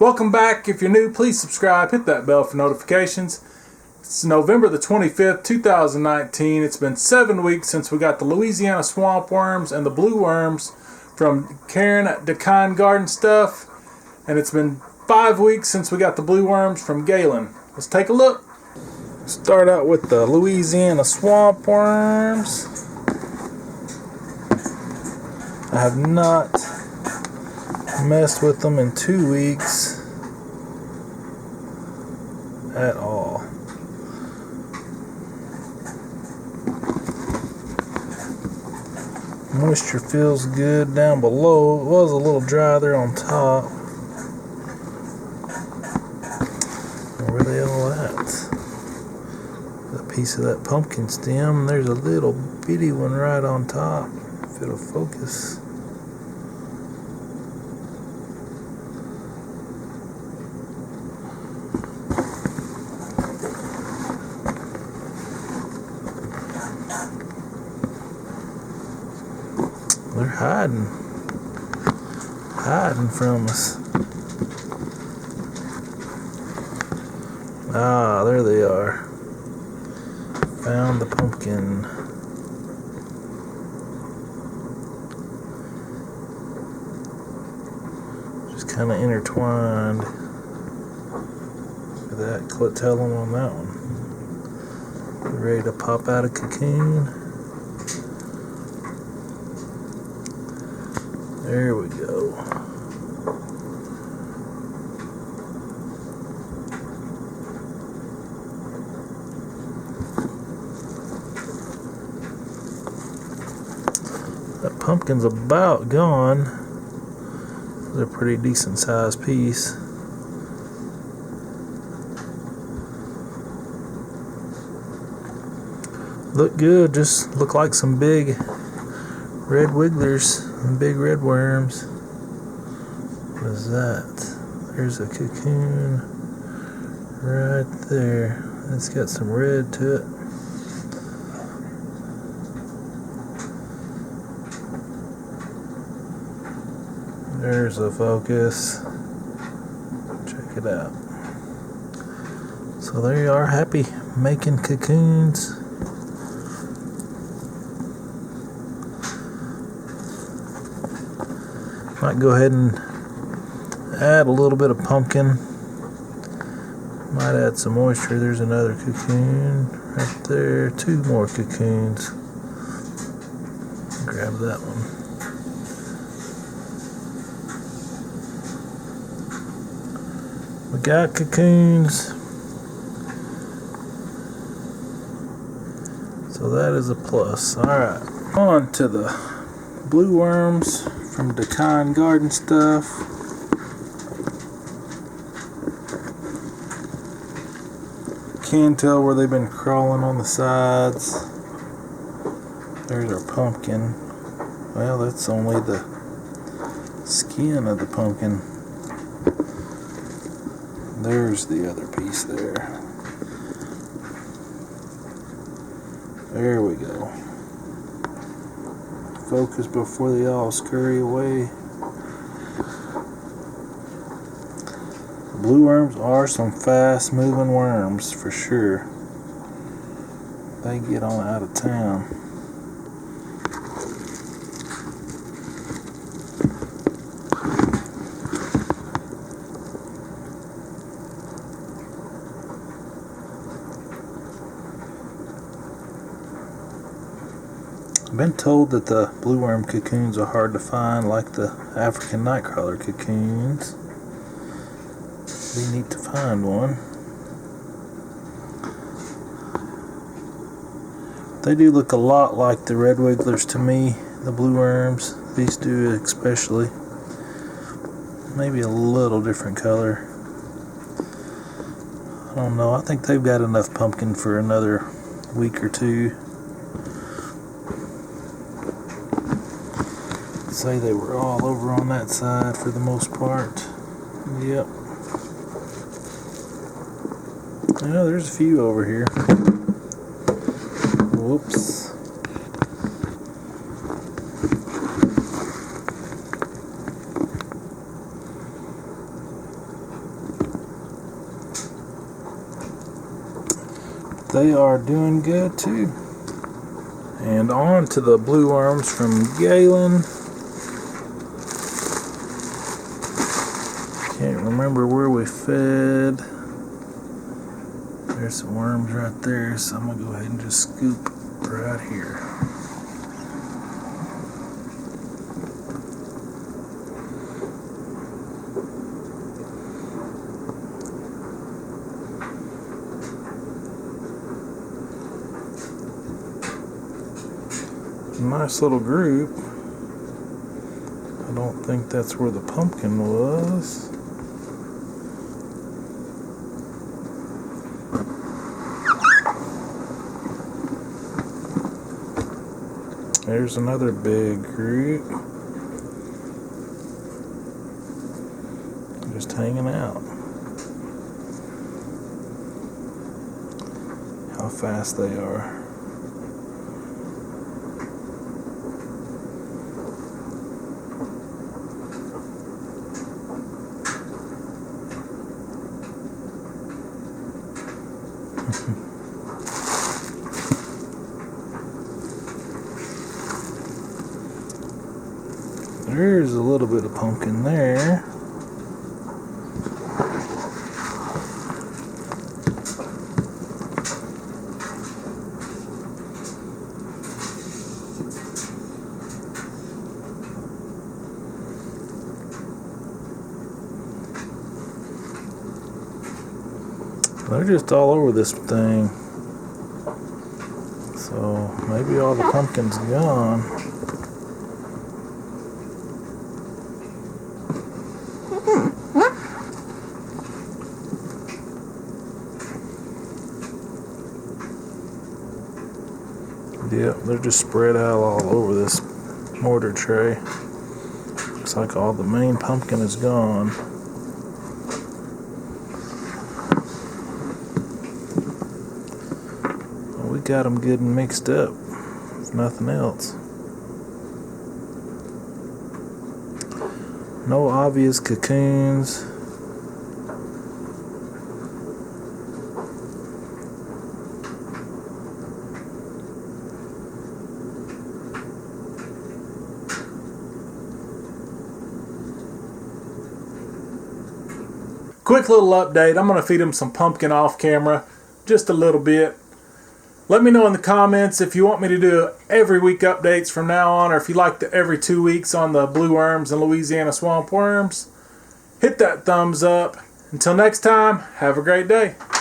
Welcome back. If you're new, please subscribe, hit that bell for notifications. It's November the 25th, 2019. It's been 7 weeks since we got the Louisiana Swamp Worms and the Blue Worms from Karen at Kine Garden Stuff. And it's been 5 weeks since we got the Blue Worms from Gaylynn. Let's take a look. Start out with the Louisiana Swamp Worms. I have not messed with them in 2 weeks at all. Moisture feels good down below. It was a little dry there on top. Where are they all at? A piece of that pumpkin stem. There's a little bitty one right on top. If it'll focus. They're hiding from us. Ah, there they are. Found the pumpkin. Just kind of intertwined. Look at that clitellum on that one. Ready to pop out a cocoon. There we go. That pumpkin's about gone. It's a pretty decent sized piece. Look good, just look like some big red wigglers. Big red worms. What is that? There's a cocoon right there. It's got some red to it. There's a focus. Check it out. So there you are, happy making cocoons. Might go ahead and add a little bit of pumpkin. Might add some moisture. There's another cocoon right there. 2 more cocoons. Grab that one. We got cocoons. So that is a plus. Alright, on to the Blue Worms from the Kine Garden Stuff. Can't tell where they've been crawling on the sides. There's our pumpkin. Well, that's only the skin of the pumpkin. There's the other piece there. There we go. Focus before they all scurry away. Blue worms are some fast moving worms for sure. They get on out of town. I've been told that the blue worm cocoons are hard to find, like the African nightcrawler cocoons. Be neat to find one. They do look a lot like the red wigglers to me, the blue worms. These do especially. Maybe a little different color. I don't know. I think they've got enough pumpkin for another week or two. Say they were all over on that side for the most part. Yep. Yeah, there's a few over here. Whoops. they are doing good too. And on to the blue worms from Gaylynn. Can't remember where we fed. There's some worms right there, so I'm gonna go ahead and just scoop right here. Nice little group. I don't think that's where the pumpkin was. There's another big group. Just hanging out. How fast they are. There's a little bit of pumpkin there. They're just all over this thing. So maybe all the pumpkin's gone. Yep, they're just spread out all over this mortar tray. Looks like all the main pumpkin is gone. Well, we got them good and mixed up, if nothing else. No obvious cocoons. Quick little update. I'm going to feed them some pumpkin off camera, just a little bit. Let me know in the comments if you want me to do every week updates from now on, or if you like the every 2 weeks on the blue worms and Louisiana swamp worms. Hit that thumbs up. Until next time, have a great day.